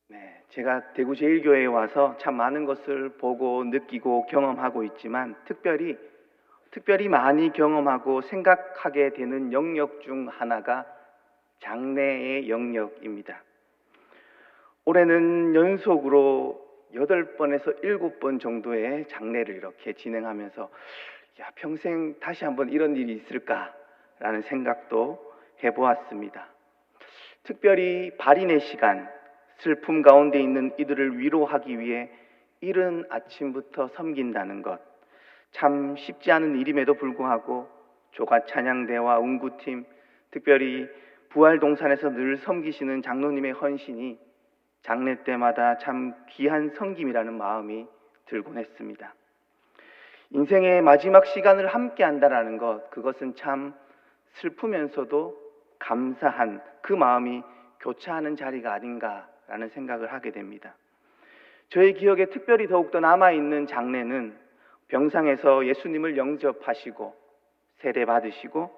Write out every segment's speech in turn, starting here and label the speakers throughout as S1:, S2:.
S1: 네, 제가 대구 제일교회에 와서 참 많은 것을 보고 느끼고 경험하고 있지만 특별히 많이 경험하고 생각하게 되는 영역 중 하나가 장래의 영역입니다. 올해는 연속으로 8번에서 7번 정도의 장례를 이렇게 진행하면서 평생 다시 한번 이런 일이 있을까라는 생각도 해보았습니다. 특별히 발인의 시간, 슬픔 가운데 있는 이들을 위로하기 위해 이른 아침부터 섬긴다는 것, 참 쉽지 않은 일임에도 불구하고 조가 찬양대와 운구팀, 특별히 부활동산에서 늘 섬기시는 장로님의 헌신이 장례 때마다 참 귀한 섬김이라는 마음이 들곤 했습니다. 인생의 마지막 시간을 함께 한다라는 것, 그것은 참 슬프면서도 감사한 그 마음이 교차하는 자리가 아닌가라는 생각을 하게 됩니다. 저의 기억에 특별히 더욱더 남아있는 장례는 병상에서 예수님을 영접하시고 세례받으시고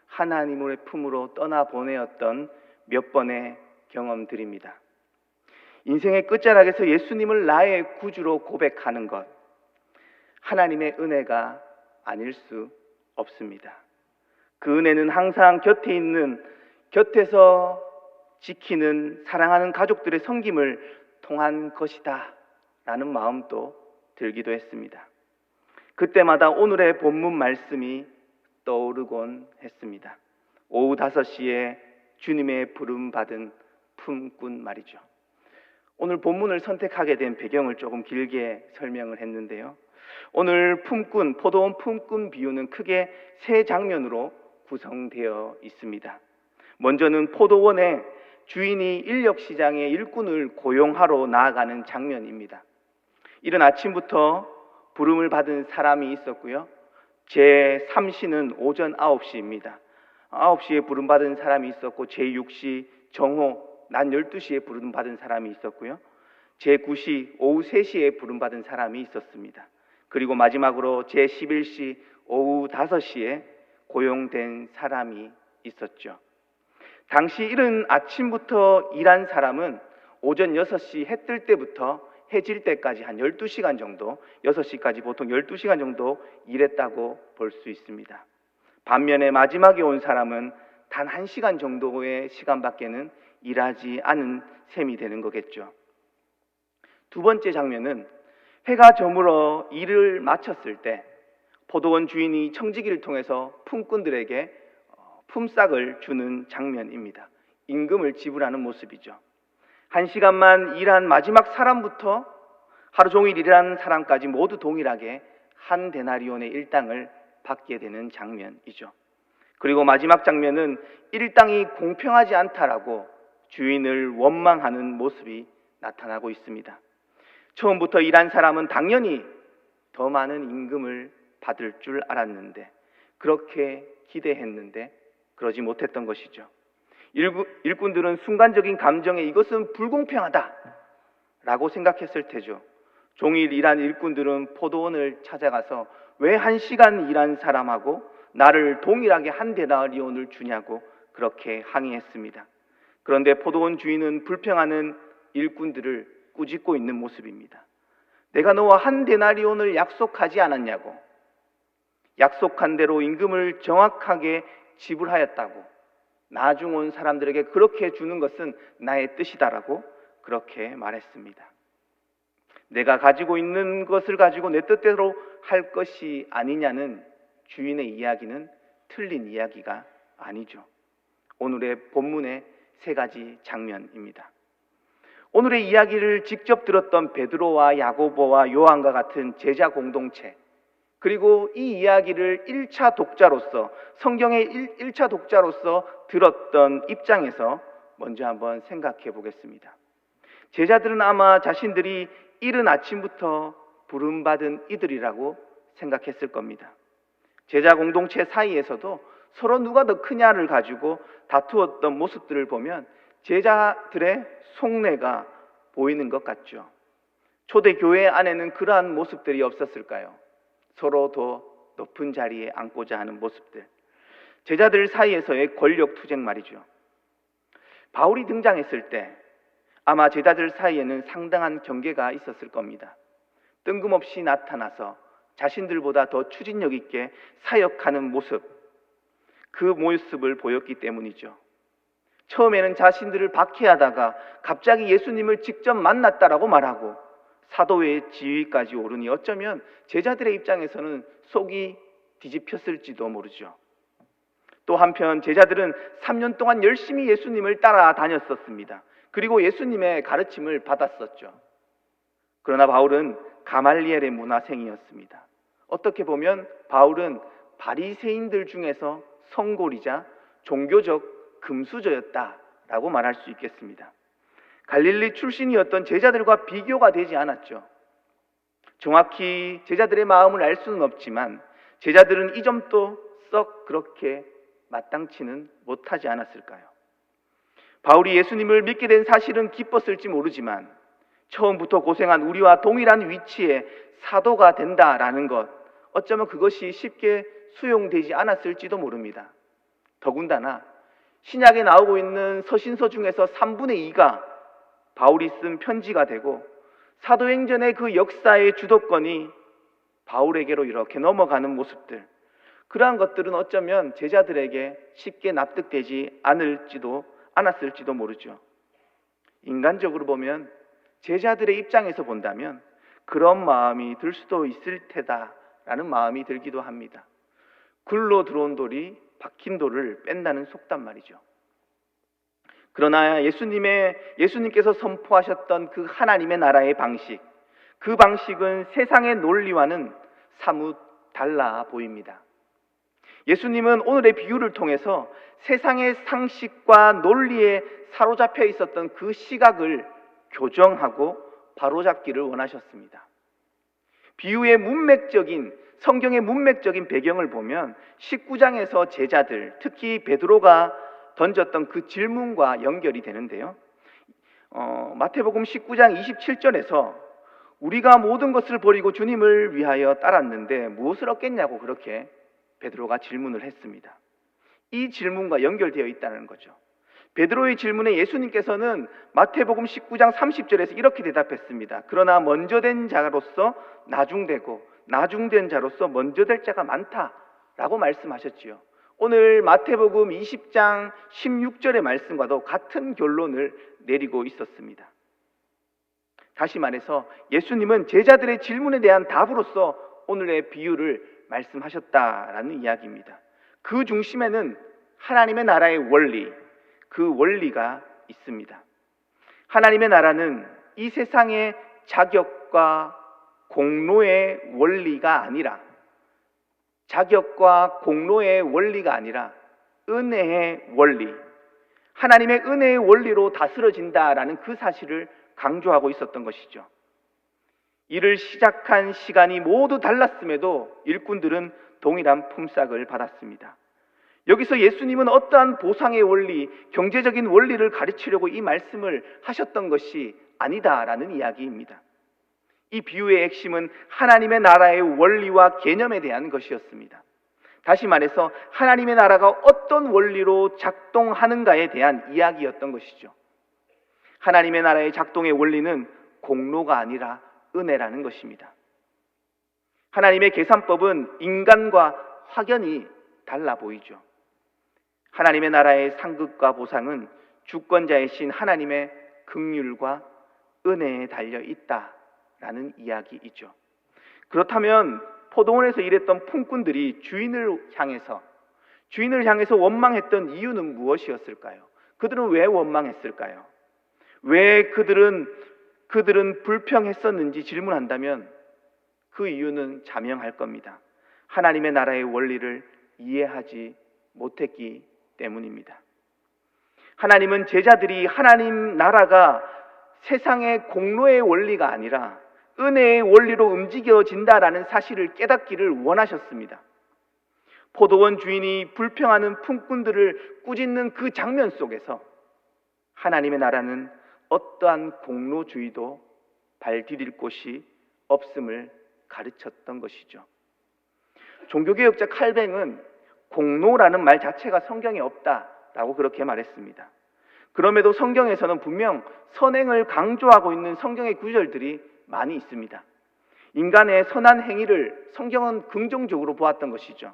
S1: 하나님의 품으로 떠나보내었던 몇 번의 경험들입니다. 인생의 끝자락에서 예수님을 나의 구주로 고백하는 것, 하나님의 은혜가 아닐 수 없습니다. 그 은혜는 항상 곁에 있는, 곁에서 지키는 사랑하는 가족들의 섬김을 통한 것이다 라는 마음도 들기도 했습니다. 그때마다 오늘의 본문 말씀이 떠오르곤 했습니다. 오후 5시에 주님의 부름 받은 품꾼 말이죠. 오늘 본문을 선택하게 된 배경을 조금 길게 설명을 했는데요. 오늘 품꾼, 포도원 품꾼 비유는 크게 세 장면으로 구성되어 있습니다. 먼저는 포도원에 주인이 인력시장에 일꾼을 고용하러 나아가는 장면입니다. 이른 아침부터 부름을 받은 사람이 있었고요. 제3시는 오전 9시입니다. 9시에 부름받은 사람이 있었고 제6시 정오 낮 12시에 부름받은 사람이 있었고요. 제9시 오후 3시에 부름받은 사람이 있었습니다. 그리고 마지막으로 제11시 오후 5시에 고용된 사람이 있었죠. 당시 이른 아침부터 일한 사람은 오전 6시 해 뜰 때부터 해질 때까지 한 12시간 정도, 6시까지 보통 12시간 정도 일했다고 볼 수 있습니다. 반면에 마지막에 온 사람은 단 1시간 정도의 시간밖에는 일하지 않은 셈이 되는 거겠죠. 두 번째 장면은 해가 저물어 일을 마쳤을 때 포도원 주인이 청지기를 통해서 품꾼들에게 품삯을 주는 장면입니다. 임금을 지불하는 모습이죠. 1시간만 일한 마지막 사람부터 하루 종일 일하는 사람까지 모두 동일하게 한 데나리온의 일당을 받게 되는 장면이죠. 그리고 마지막 장면은 일당이 공평하지 않다라고 주인을 원망하는 모습이 나타나고 있습니다. 처음부터 일한 사람은 당연히 더 많은 임금을 받을 줄 알았는데, 그렇게 기대했는데 그러지 못했던 것이죠. 일꾼들은 순간적인 감정에 이것은 불공평하다 라고 생각했을 테죠. 종일 일한 일꾼들은 포도원을 찾아가서 왜 1시간 일한 사람하고 나를 동일하게 한 데나리온을 주냐고 그렇게 항의했습니다. 그런데 포도원 주인은 불평하는 일꾼들을 꾸짖고 있는 모습입니다. 내가 너와 한 데나리온을 약속하지 않았냐고, 약속한 대로 임금을 정확하게 지불하였다고, 나중 온 사람들에게 그렇게 주는 것은 나의 뜻이다라고 그렇게 말했습니다. 내가 가지고 있는 것을 가지고 내 뜻대로 할 것이 아니냐는 주인의 이야기는 틀린 이야기가 아니죠. 오늘의 본문의 세 가지 장면입니다. 오늘의 이야기를 직접 들었던 베드로와 야고보와 요한과 같은 제자 공동체, 그리고 이 이야기를 1차 독자로서, 성경의 1차 독자로서 들었던 입장에서 먼저 한번 생각해 보겠습니다. 제자들은 아마 자신들이 이른 아침부터 부름받은 이들이라고 생각했을 겁니다. 제자 공동체 사이에서도 서로 누가 더 크냐를 가지고 다투었던 모습들을 보면 제자들의 속내가 보이는 것 같죠. 초대교회 안에는 그러한 모습들이 없었을까요? 서로 더 높은 자리에 앉고자 하는 모습들, 제자들 사이에서의 권력 투쟁 말이죠. 바울이 등장했을 때 아마 제자들 사이에는 상당한 경계가 있었을 겁니다. 뜬금없이 나타나서 자신들보다 더 추진력 있게 사역하는 모습, 그 모습을 보였기 때문이죠. 처음에는 자신들을 박해하다가 갑자기 예수님을 직접 만났다라고 말하고 사도의 지위까지 오르니 어쩌면 제자들의 입장에서는 속이 뒤집혔을지도 모르죠. 또 한편 제자들은 3년 동안 열심히 예수님을 따라다녔었습니다. 그리고 예수님의 가르침을 받았었죠. 그러나 바울은 가말리엘의 문화생이었습니다. 어떻게 보면 바울은 바리새인들 중에서 성골이자 종교적 금수저였다라고 말할 수 있겠습니다. 갈릴리 출신이었던 제자들과 비교가 되지 않았죠. 정확히 제자들의 마음을 알 수는 없지만 제자들은 이 점도 썩 그렇게 마땅치는 못하지 않았을까요? 바울이 예수님을 믿게 된 사실은 기뻤을지 모르지만 처음부터 고생한 우리와 동일한 위치에 사도가 된다라는 것, 어쩌면 그것이 쉽게 수용되지 않았을지도 모릅니다. 더군다나 신약에 나오고 있는 서신서 중에서 3분의 2가 바울이 쓴 편지가 되고 사도행전의 그 역사의 주도권이 바울에게로 이렇게 넘어가는 모습들, 그러한 것들은 어쩌면 제자들에게 쉽게 납득되지 않았을지도 모르죠. 인간적으로 보면 제자들의 입장에서 본다면 그런 마음이 들 수도 있을 테다라는 마음이 들기도 합니다. 굴로 들어온 돌이 박힌 돌을 뺀다는 속담 말이죠. 그러나 예수님께서 선포하셨던 그 하나님의 나라의 방식, 그 방식은 세상의 논리와는 사뭇 달라 보입니다. 예수님은 오늘의 비유를 통해서 세상의 상식과 논리에 사로잡혀 있었던 그 시각을 교정하고 바로잡기를 원하셨습니다. 비유의 성경의 문맥적인 배경을 보면 19장에서 제자들, 특히 베드로가 던졌던 그 질문과 연결이 되는데요. 마태복음 19장 27절에서 우리가 모든 것을 버리고 주님을 위하여 따랐는데 무엇을 얻겠냐고 그렇게 베드로가 질문을 했습니다. 이 질문과 연결되어 있다는 거죠. 베드로의 질문에 예수님께서는 마태복음 19장 30절에서 이렇게 대답했습니다. 그러나 먼저 된 자로서 나중되고 나중된 자로서 먼저 될 자가 많다라고 말씀하셨지요. 오늘 마태복음 20장 16절의 말씀과도 같은 결론을 내리고 있었습니다. 다시 말해서 예수님은 제자들의 질문에 대한 답으로서 오늘의 비유를 말씀하셨다라는 이야기입니다. 그 중심에는 하나님의 나라의 원리, 그 원리가 있습니다. 하나님의 나라는 이 세상의 자격과 공로의 원리가 아니라 은혜의 원리, 하나님의 은혜의 원리로 다스려진다라는 그 사실을 강조하고 있었던 것이죠. 이를 시작한 시간이 모두 달랐음에도 일꾼들은 동일한 품삯을 받았습니다. 여기서 예수님은 어떠한 보상의 원리, 경제적인 원리를 가르치려고 이 말씀을 하셨던 것이 아니다라는 이야기입니다. 이 비유의 핵심은 하나님의 나라의 원리와 개념에 대한 것이었습니다. 다시 말해서 하나님의 나라가 어떤 원리로 작동하는가에 대한 이야기였던 것이죠. 하나님의 나라의 작동의 원리는 공로가 아니라 은혜라는 것입니다. 하나님의 계산법은 인간과 확연히 달라 보이죠. 하나님의 나라의 상급과 보상은 주권자이신 하나님의 긍휼과 은혜에 달려 있다라는 이야기이죠. 그렇다면 포도원에서 일했던 품꾼들이 주인을 향해서 원망했던 이유는 무엇이었을까요? 그들은 왜 원망했을까요? 왜 그들은 불평했었는지 질문한다면 그 이유는 자명할 겁니다. 하나님의 나라의 원리를 이해하지 못했기 때문입니다. 하나님은 제자들이 하나님 나라가 세상의 공로의 원리가 아니라 은혜의 원리로 움직여진다라는 사실을 깨닫기를 원하셨습니다. 포도원 주인이 불평하는 품꾼들을 꾸짖는 그 장면 속에서 하나님의 나라는 어떠한 공로주의도 발디딜 곳이 없음을 가르쳤던 것이죠. 종교개혁자 칼뱅은 공로라는 말 자체가 성경에 없다라고 그렇게 말했습니다. 그럼에도 성경에서는 분명 선행을 강조하고 있는 성경의 구절들이 많이 있습니다. 인간의 선한 행위를 성경은 긍정적으로 보았던 것이죠.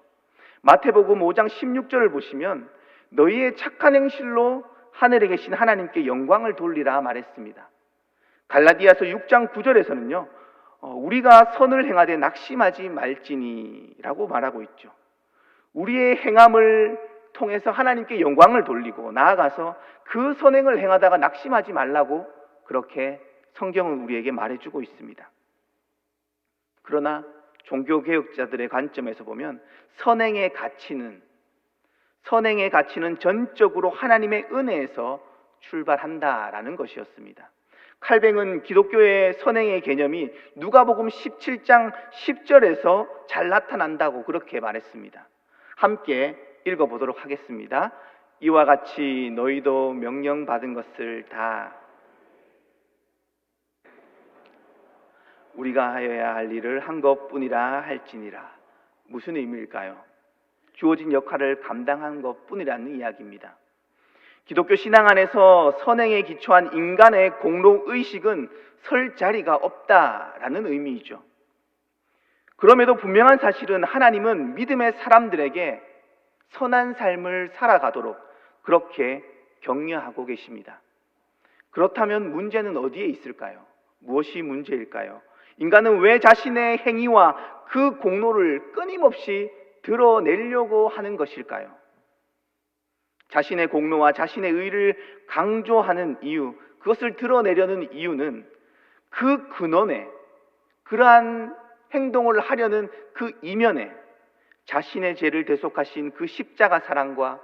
S1: 마태복음 5장 16절을 보시면 너희의 착한 행실로 하늘에 계신 하나님께 영광을 돌리라 말했습니다. 갈라디아서 6장 9절에서는요, 우리가 선을 행하되 낙심하지 말지니라고 말하고 있죠. 우리의 행함을 통해서 하나님께 영광을 돌리고 나아가서 그 선행을 행하다가 낙심하지 말라고 그렇게 성경은 우리에게 말해주고 있습니다. 그러나 종교개혁자들의 관점에서 보면 선행의 가치는 전적으로 하나님의 은혜에서 출발한다라는 것이었습니다. 칼뱅은 기독교의 선행의 개념이 누가복음 17장 10절에서 잘 나타난다고 그렇게 말했습니다. 함께 읽어보도록 하겠습니다. 이와 같이 너희도 명령받은 것을 다 우리가 하여야 할 일을 한 것뿐이라 할지니라. 무슨 의미일까요? 주어진 역할을 감당한 것뿐이라는 이야기입니다. 기독교 신앙 안에서 선행에 기초한 인간의 공로의식은 설 자리가 없다라는 의미이죠. 그럼에도 분명한 사실은 하나님은 믿음의 사람들에게 선한 삶을 살아가도록 그렇게 격려하고 계십니다. 그렇다면 문제는 어디에 있을까요? 무엇이 문제일까요? 인간은 왜 자신의 행위와 그 공로를 끊임없이 드러내려고 하는 것일까요? 자신의 공로와 자신의 의를 강조하는 이유, 그것을 드러내려는 이유는 그 근원에, 그러한 행동을 하려는 그 이면에 자신의 죄를 대속하신 그 십자가 사랑과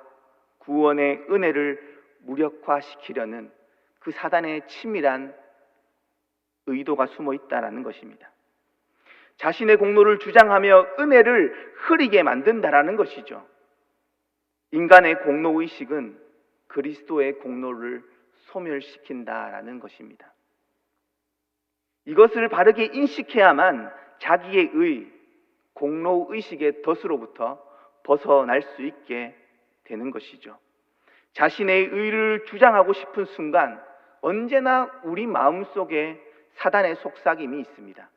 S1: 구원의 은혜를 무력화시키려는 그 사단의 치밀한 의도가 숨어 있다는 것입니다. 자신의 공로를 주장하며 은혜를 흐리게 만든다라는 것이죠. 인간의 공로의식은 그리스도의 공로를 소멸시킨다라는 것입니다. 이것을 바르게 인식해야만 자기의 공로의식의 덫으로부터 벗어날 수 있게 되는 것이죠. 자신의 의를 주장하고 싶은 순간 언제나 우리 마음속에 사단의 속삭임이 있습니다.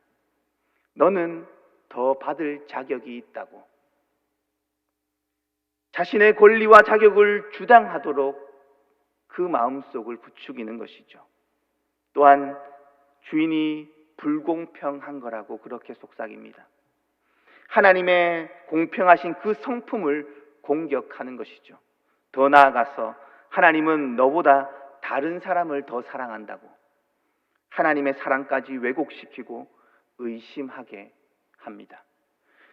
S1: 너는 더 받을 자격이 있다고. 자신의 권리와 자격을 주장하도록 그 마음속을 부추기는 것이죠. 또한 주인이 불공평한 거라고 그렇게 속삭입니다. 하나님의 공평하신 그 성품을 공격하는 것이죠. 더 나아가서 하나님은 너보다 다른 사람을 더 사랑한다고 하나님의 사랑까지 왜곡시키고 의심하게 합니다.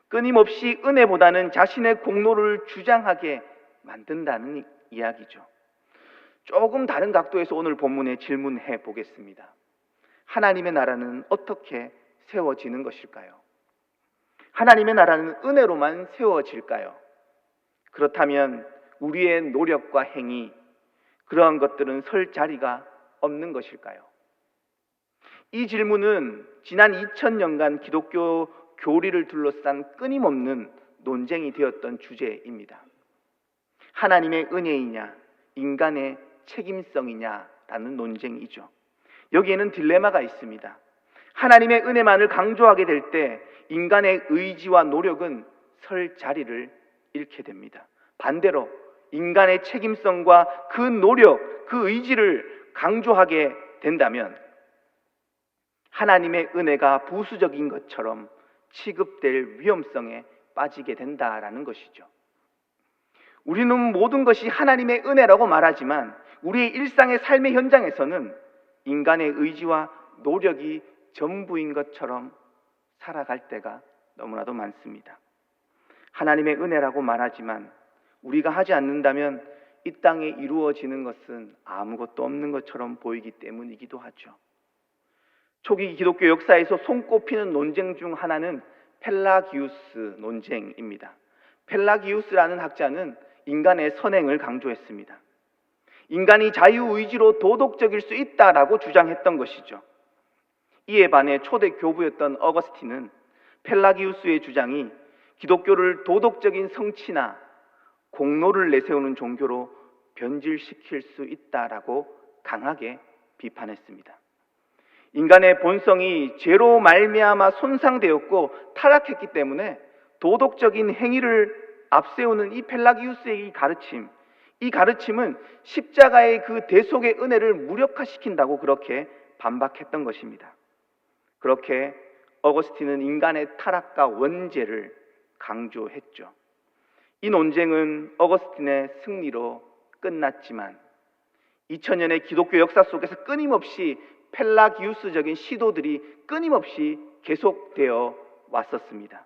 S1: 끊임없이 은혜보다는 자신의 공로를 주장하게 만든다는 이야기죠. 조금 다른 각도에서 오늘 본문에 질문해 보겠습니다. 하나님의 나라는 어떻게 세워지는 것일까요? 하나님의 나라는 은혜로만 세워질까요? 그렇다면 우리의 노력과 행위, 그러한 것들은 설 자리가 없는 것일까요? 이 질문은 지난 2000년간 기독교 교리를 둘러싼 끊임없는 논쟁이 되었던 주제입니다. 하나님의 은혜이냐, 인간의 책임성이냐라는 논쟁이죠. 여기에는 딜레마가 있습니다. 하나님의 은혜만을 강조하게 될 때 인간의 의지와 노력은 설 자리를 잃게 됩니다. 반대로 인간의 책임성과 그 노력, 그 의지를 강조하게 된다면 하나님의 은혜가 부수적인 것처럼 취급될 위험성에 빠지게 된다라는 것이죠. 우리는 모든 것이 하나님의 은혜라고 말하지만 우리의 일상의 삶의 현장에서는 인간의 의지와 노력이 전부인 것처럼 살아갈 때가 너무나도 많습니다. 하나님의 은혜라고 말하지만 우리가 하지 않는다면 이 땅에 이루어지는 것은 아무것도 없는 것처럼 보이기 때문이기도 하죠. 초기 기독교 역사에서 손꼽히는 논쟁 중 하나는 펠라기우스 논쟁입니다. 펠라기우스라는 학자는 인간의 선행을 강조했습니다. 인간이 자유의지로 도덕적일 수 있다라고 주장했던 것이죠. 이에 반해 초대 교부였던 어거스틴은 펠라기우스의 주장이 기독교를 도덕적인 성취나 공로를 내세우는 종교로 변질시킬 수 있다라고 강하게 비판했습니다. 인간의 본성이 죄로 말미암아 손상되었고 타락했기 때문에 도덕적인 행위를 앞세우는 이 펠라기우스의 이 가르침은 십자가의 그 대속의 은혜를 무력화시킨다고 그렇게 반박했던 것입니다. 그렇게 어거스틴은 인간의 타락과 원죄를 강조했죠. 이 논쟁은 어거스틴의 승리로 끝났지만 2000년의 기독교 역사 속에서 끊임없이 펠라기우스적인 시도들이 끊임없이 계속되어 왔었습니다.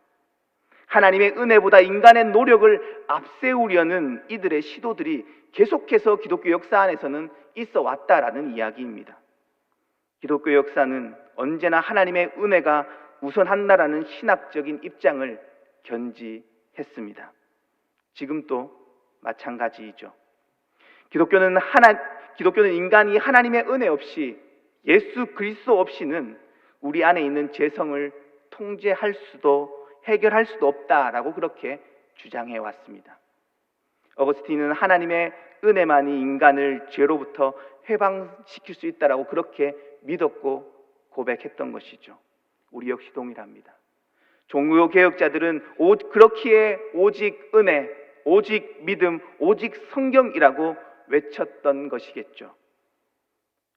S1: 하나님의 은혜보다 인간의 노력을 앞세우려는 이들의 시도들이 계속해서 기독교 역사 안에서는 있어 왔다라는 이야기입니다. 기독교 역사는 언제나 하나님의 은혜가 우선한다라는 신학적인 입장을 견지했습니다. 지금도 마찬가지이죠. 기독교는 인간이 하나님의 은혜 없이, 예수 그리스도 없이는 우리 안에 있는 죄성을 통제할 수도 해결할 수도 없다라고 그렇게 주장해 왔습니다. 어거스틴은 하나님의 은혜만이 인간을 죄로부터 해방시킬 수 있다라고 그렇게 믿었고 고백했던 것이죠. 우리 역시 동일합니다. 종교 개혁자들은 그렇기에 오직 은혜, 오직 믿음, 오직 성경이라고 외쳤던 것이겠죠.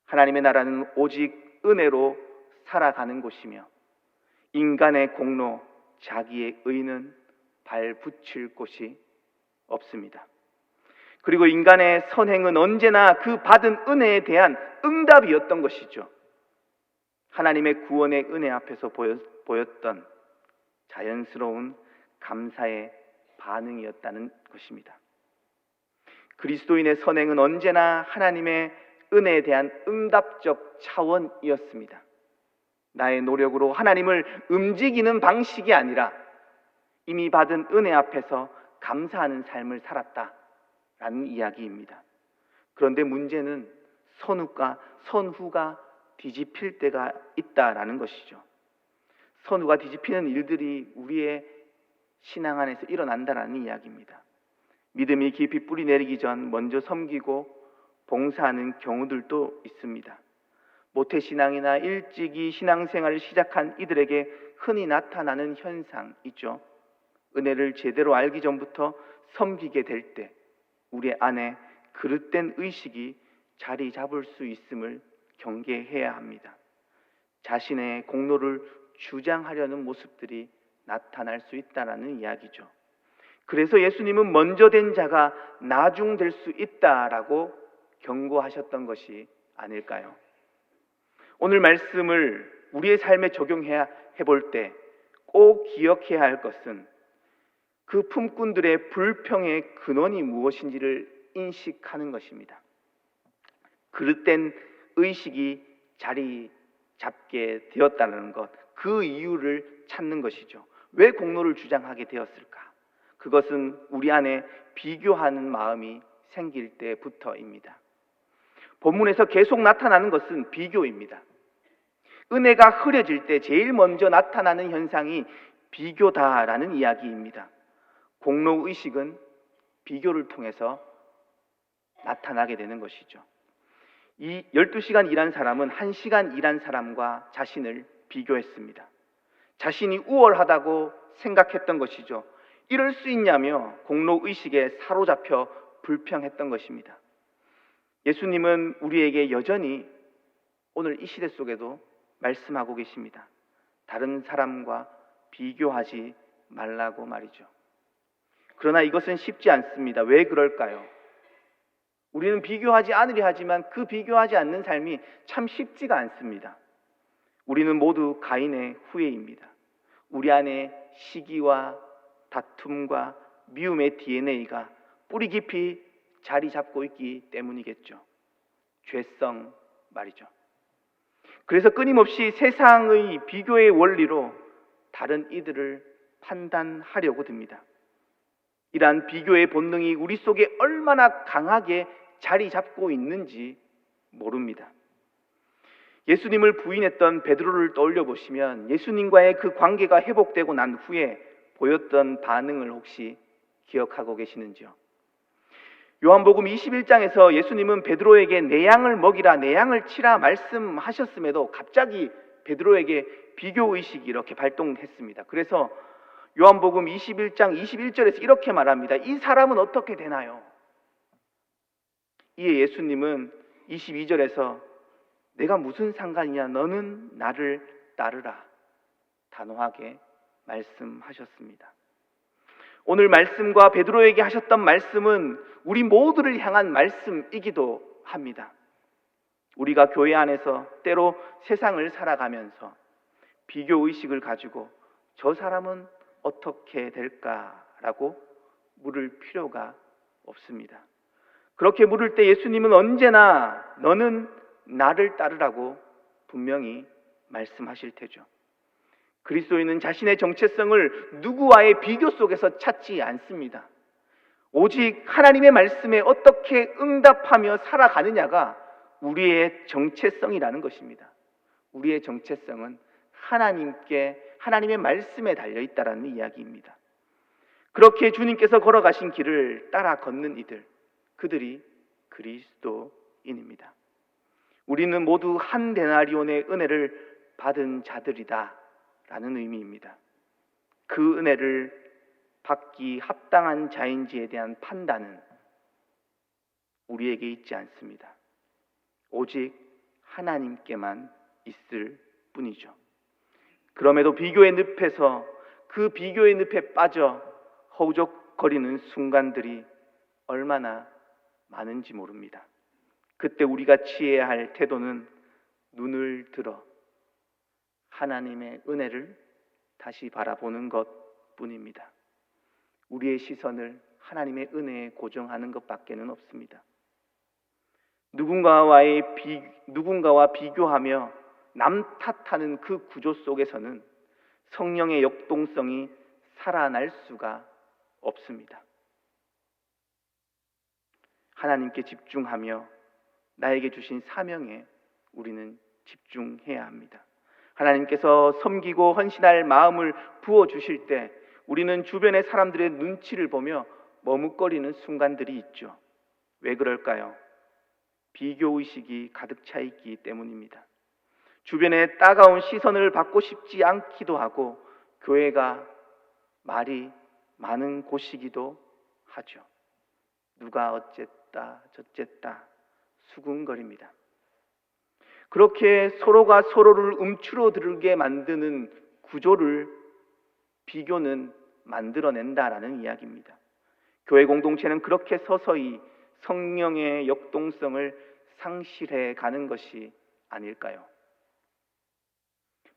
S1: 하나님의 나라는 오직 은혜로 살아가는 곳이며 인간의 공로, 자기의 의는 발붙일 곳이 없습니다. 그리고 인간의 선행은 언제나 그 받은 은혜에 대한 응답이었던 것이죠. 하나님의 구원의 은혜 앞에서 보였던 자연스러운 감사의 반응이었다는 것입니다. 그리스도인의 선행은 언제나 하나님의 은혜에 대한 응답적 차원이었습니다. 나의 노력으로 하나님을 움직이는 방식이 아니라 이미 받은 은혜 앞에서 감사하는 삶을 살았다라는 이야기입니다. 그런데 문제는 선후가 뒤집힐 때가 있다라는 것이죠. 선후가 뒤집히는 일들이 우리의 신앙 안에서 일어난다라는 이야기입니다. 믿음이 깊이 뿌리 내리기 전 먼저 섬기고 봉사하는 경우들도 있습니다. 모태신앙이나 일찍이 신앙생활을 시작한 이들에게 흔히 나타나는 현상이죠. 은혜를 제대로 알기 전부터 섬기게 될 때 우리 안에 그릇된 의식이 자리 잡을 수 있음을 경계해야 합니다. 자신의 공로를 주장하려는 모습들이 나타날 수 있다는 이야기죠. 그래서 예수님은 먼저 된 자가 나중 될 수 있다라고 경고하셨던 것이 아닐까요? 오늘 말씀을 우리의 삶에 적용해 볼 때 꼭 기억해야 할 것은 그 품꾼들의 불평의 근원이 무엇인지를 인식하는 것입니다. 그릇된 의식이 자리 잡게 되었다는 것, 그 이유를 찾는 것이죠. 왜 공로를 주장하게 되었을까? 그것은 우리 안에 비교하는 마음이 생길 때부터입니다. 본문에서 계속 나타나는 것은 비교입니다. 은혜가 흐려질 때 제일 먼저 나타나는 현상이 비교다라는 이야기입니다. 공로의식은 비교를 통해서 나타나게 되는 것이죠. 이 12시간 일한 사람은 1시간 일한 사람과 자신을 비교했습니다. 자신이 우월하다고 생각했던 것이죠. 이럴 수 있냐며 공로의식에 사로잡혀 불평했던 것입니다. 예수님은 우리에게 여전히 오늘 이 시대 속에도 말씀하고 계십니다. 다른 사람과 비교하지 말라고 말이죠. 그러나 이것은 쉽지 않습니다. 왜 그럴까요? 우리는 비교하지 않으려 하지만 그 비교하지 않는 삶이 참 쉽지가 않습니다. 우리는 모두 가인의 후예입니다. 우리 안에 시기와 다툼과 미움의 DNA가 뿌리 깊이 자리 잡고 있기 때문이겠죠. 죄성 말이죠. 그래서 끊임없이 세상의 비교의 원리로 다른 이들을 판단하려고 듭니다. 이러한 비교의 본능이 우리 속에 얼마나 강하게 자리 잡고 있는지 모릅니다. 예수님을 부인했던 베드로를 떠올려 보시면 예수님과의 그 관계가 회복되고 난 후에 보였던 반응을 혹시 기억하고 계시는지요? 요한복음 21장에서 예수님은 베드로에게 내 양을 먹이라, 내 양을 치라 말씀하셨음에도 갑자기 베드로에게 비교의식이 이렇게 발동했습니다. 그래서 요한복음 21장 21절에서 이렇게 말합니다. 이 사람은 어떻게 되나요? 이에 예수님은 22절에서 내가 무슨 상관이냐, 너는 나를 따르라, 단호하게 말씀하셨습니다. 오늘 말씀과 베드로에게 하셨던 말씀은 우리 모두를 향한 말씀이기도 합니다. 우리가 교회 안에서 때로 세상을 살아가면서 비교의식을 가지고 저 사람은 어떻게 될까라고 물을 필요가 없습니다. 그렇게 물을 때 예수님은 언제나 너는 나를 따르라고 분명히 말씀하실 테죠. 그리스도인은 자신의 정체성을 누구와의 비교 속에서 찾지 않습니다. 오직 하나님의 말씀에 어떻게 응답하며 살아가느냐가 우리의 정체성이라는 것입니다. 우리의 정체성은 하나님의 말씀에 달려있다라는 이야기입니다. 그렇게 주님께서 걸어가신 길을 따라 걷는 이들, 그들이 그리스도인입니다. 우리는 모두 한 데나리온의 은혜를 받은 자들이다 라는 의미입니다. 그 은혜를 받기 합당한 자인지에 대한 판단은 우리에게 있지 않습니다. 오직 하나님께만 있을 뿐이죠. 그럼에도 비교의 늪에서 그 비교의 늪에 빠져 허우적거리는 순간들이 얼마나 많은지 모릅니다. 그때 우리가 취해야 할 태도는 눈을 들어 하나님의 은혜를 다시 바라보는 것뿐입니다. 우리의 시선을 하나님의 은혜에 고정하는 것밖에는 없습니다. 누군가와 비교하며 남 탓하는 그 구조 속에서는 성령의 역동성이 살아날 수가 없습니다. 하나님께 집중하며 나에게 주신 사명에 우리는 집중해야 합니다. 하나님께서 섬기고 헌신할 마음을 부어주실 때 우리는 주변의 사람들의 눈치를 보며 머뭇거리는 순간들이 있죠. 왜 그럴까요? 비교의식이 가득 차 있기 때문입니다. 주변에 따가운 시선을 받고 싶지 않기도 하고 교회가 말이 많은 곳이기도 하죠. 누가 어쨌다 저쨌다 수군거립니다. 그렇게 서로가 서로를 움츠러들게 만드는 구조를 비교는 만들어낸다라는 이야기입니다. 교회 공동체는 그렇게 서서히 성령의 역동성을 상실해 가는 것이 아닐까요?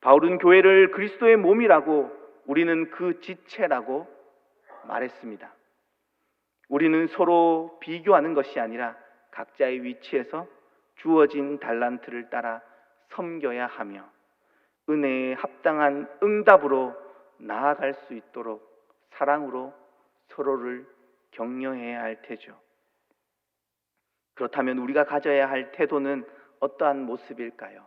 S1: 바울은 교회를 그리스도의 몸이라고, 우리는 그 지체라고 말했습니다. 우리는 서로 비교하는 것이 아니라 각자의 위치에서 주어진 달란트를 따라 섬겨야 하며 은혜에 합당한 응답으로 나아갈 수 있도록 사랑으로 서로를 격려해야 할 테죠. 그렇다면 우리가 가져야 할 태도는 어떠한 모습일까요?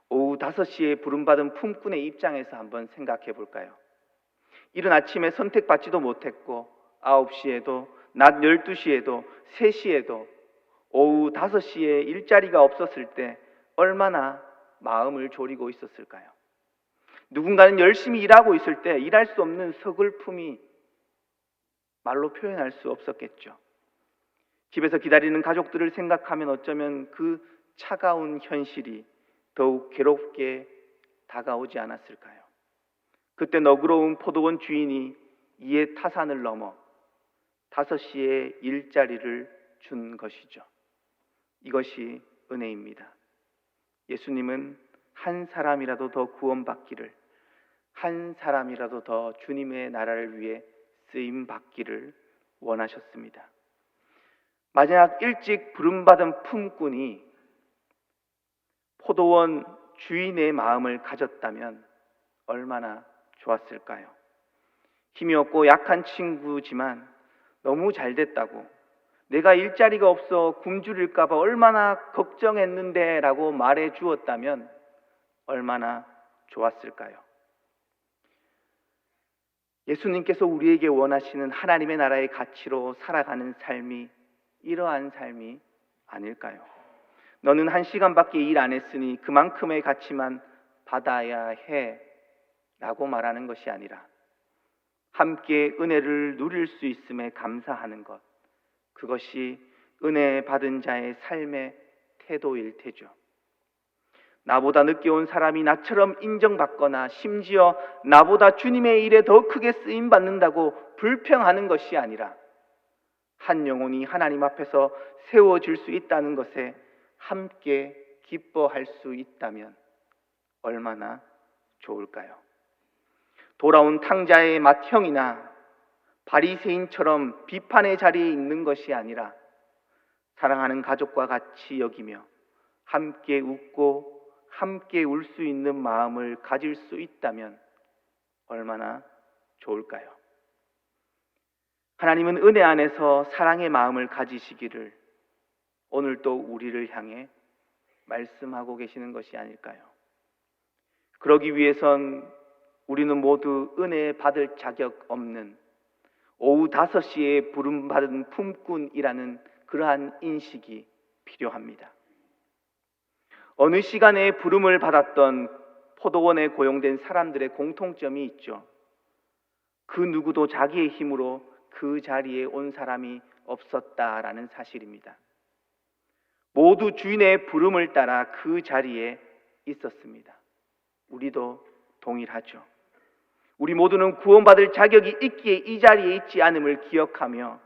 S1: 오후 5시에 부름받은 품꾼의 입장에서 한번 생각해 볼까요? 이른 아침에 선택받지도 못했고 9시에도 낮 12시에도 3시에도 오후 5시에 일자리가 없었을 때 얼마나 마음을 졸이고 있었을까요? 누군가는 열심히 일하고 있을 때 일할 수 없는 서글픔이 말로 표현할 수 없었겠죠. 집에서 기다리는 가족들을 생각하면 어쩌면 그 차가운 현실이 더욱 괴롭게 다가오지 않았을까요? 그때 너그러운 포도원 주인이 이에 타산을 넘어 5시에 일자리를 준 것이죠. 이것이 은혜입니다. 예수님은 한 사람이라도 더 구원받기를, 한 사람이라도 더 주님의 나라를 위해 쓰임받기를 원하셨습니다. 만약 일찍 부름받은 품꾼이 포도원 주인의 마음을 가졌다면 얼마나 좋았을까요? 힘이 없고 약한 친구지만 너무 잘 됐다고, 내가 일자리가 없어 굶주릴까 봐 얼마나 걱정했는데 라고 말해 주었다면 얼마나 좋았을까요? 예수님께서 우리에게 원하시는 하나님의 나라의 가치로 살아가는 삶이 이러한 삶이 아닐까요? 너는 1시간밖에 일 안 했으니 그만큼의 가치만 받아야 해 라고 말하는 것이 아니라 함께 은혜를 누릴 수 있음에 감사하는 것, 그것이 은혜 받은 자의 삶의 태도일 테죠. 나보다 늦게 온 사람이 나처럼 인정받거나 심지어 나보다 주님의 일에 더 크게 쓰임받는다고 불평하는 것이 아니라 한 영혼이 하나님 앞에서 세워질 수 있다는 것에 함께 기뻐할 수 있다면 얼마나 좋을까요? 돌아온 탕자의 맏형이나 바리새인처럼 비판의 자리에 있는 것이 아니라 사랑하는 가족과 같이 여기며 함께 웃고 함께 울 수 있는 마음을 가질 수 있다면 얼마나 좋을까요? 하나님은 은혜 안에서 사랑의 마음을 가지시기를 오늘도 우리를 향해 말씀하고 계시는 것이 아닐까요? 그러기 위해선 우리는 모두 은혜 받을 자격 없는 오후 5시에 부름받은 품꾼이라는 그러한 인식이 필요합니다. 어느 시간에 부름을 받았던 포도원에 고용된 사람들의 공통점이 있죠. 그 누구도 자기의 힘으로 그 자리에 온 사람이 없었다라는 사실입니다. 모두 주인의 부름을 따라 그 자리에 있었습니다. 우리도 동일하죠. 우리 모두는 구원받을 자격이 있기에 이 자리에 있지 않음을 기억하며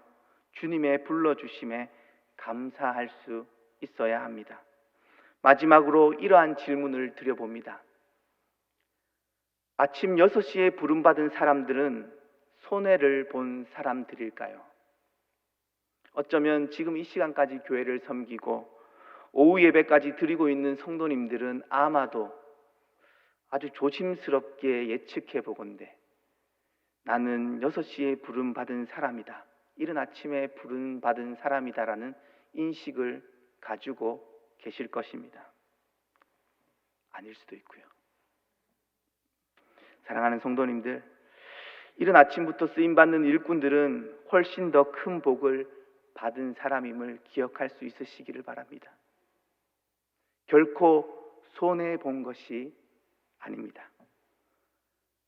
S1: 주님의 불러주심에 감사할 수 있어야 합니다. 마지막으로 이러한 질문을 드려봅니다. 아침 6시에 부름받은 사람들은 손해를 본 사람들일까요? 어쩌면 지금 이 시간까지 교회를 섬기고 오후 예배까지 드리고 있는 성도님들은 아마도 아주 조심스럽게 예측해 보건대 나는 6시에 부름받은 사람이다, 이른 아침에 부름받은 사람이다라는 인식을 가지고 계실 것입니다. 아닐 수도 있고요. 사랑하는 성도님들, 이른 아침부터 쓰임받는 일꾼들은 훨씬 더 큰 복을 받은 사람임을 기억할 수 있으시기를 바랍니다. 결코 손해본 것이 아닙니다.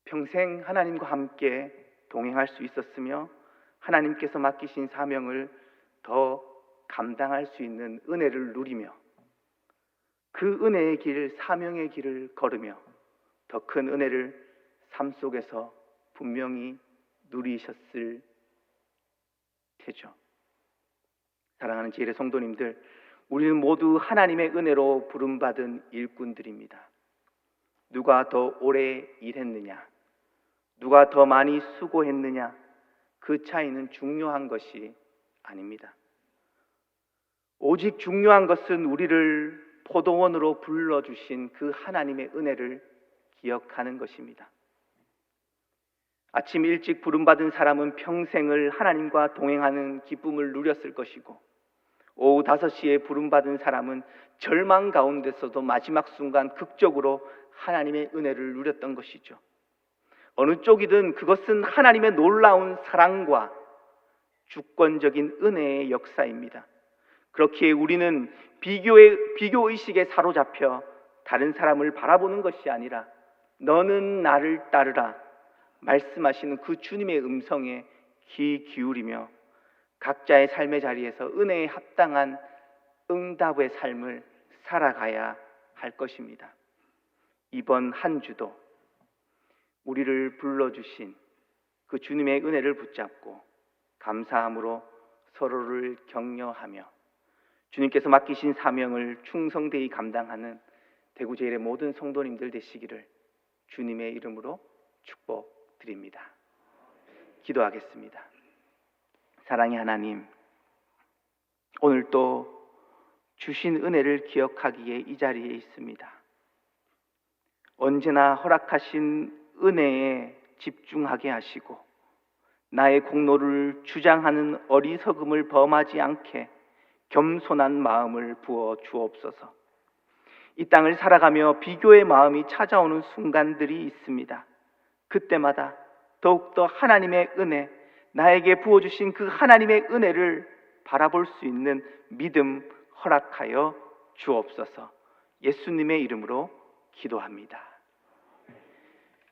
S1: 평생 하나님과 함께 동행할 수 있었으며 하나님께서 맡기신 사명을 더 감당할 수 있는 은혜를 누리며 그 은혜의 길, 사명의 길을 걸으며 더 큰 은혜를 삶 속에서 분명히 누리셨을 테죠. 사랑하는 지혜의 성도님들, 우리는 모두 하나님의 은혜로 부름받은 일꾼들입니다. 누가 더 오래 일했느냐, 누가 더 많이 수고했느냐, 그 차이는 중요한 것이 아닙니다. 오직 중요한 것은 우리를 포도원으로 불러주신 그 하나님의 은혜를 기억하는 것입니다. 아침 일찍 부름받은 사람은 평생을 하나님과 동행하는 기쁨을 누렸을 것이고, 오후 5시에 부름받은 사람은 절망 가운데서도 마지막 순간 극적으로 하나님의 은혜를 누렸던 것이죠. 어느 쪽이든 그것은 하나님의 놀라운 사랑과 주권적인 은혜의 역사입니다. 그렇기에 우리는 비교의식에 사로잡혀 다른 사람을 바라보는 것이 아니라 너는 나를 따르라 말씀하시는 그 주님의 음성에 귀 기울이며 각자의 삶의 자리에서 은혜에 합당한 응답의 삶을 살아가야 할 것입니다. 이번 한 주도 우리를 불러주신 그 주님의 은혜를 붙잡고 감사함으로 서로를 격려하며 주님께서 맡기신 사명을 충성되이 감당하는 대구제일의 모든 성도님들 되시기를 주님의 이름으로 축복드립니다. 기도하겠습니다. 사랑의 하나님, 오늘 또 주신 은혜를 기억하기에 이 자리에 있습니다. 언제나 허락하신 은혜에 집중하게 하시고 나의 공로를 주장하는 어리석음을 범하지 않게 겸손한 마음을 부어 주옵소서. 이 땅을 살아가며 비교의 마음이 찾아오는 순간들이 있습니다. 그때마다 더욱더 하나님의 은혜, 나에게 부어주신 그 하나님의 은혜를 바라볼 수 있는 믿음 허락하여 주옵소서. 예수님의 이름으로 기도합니다.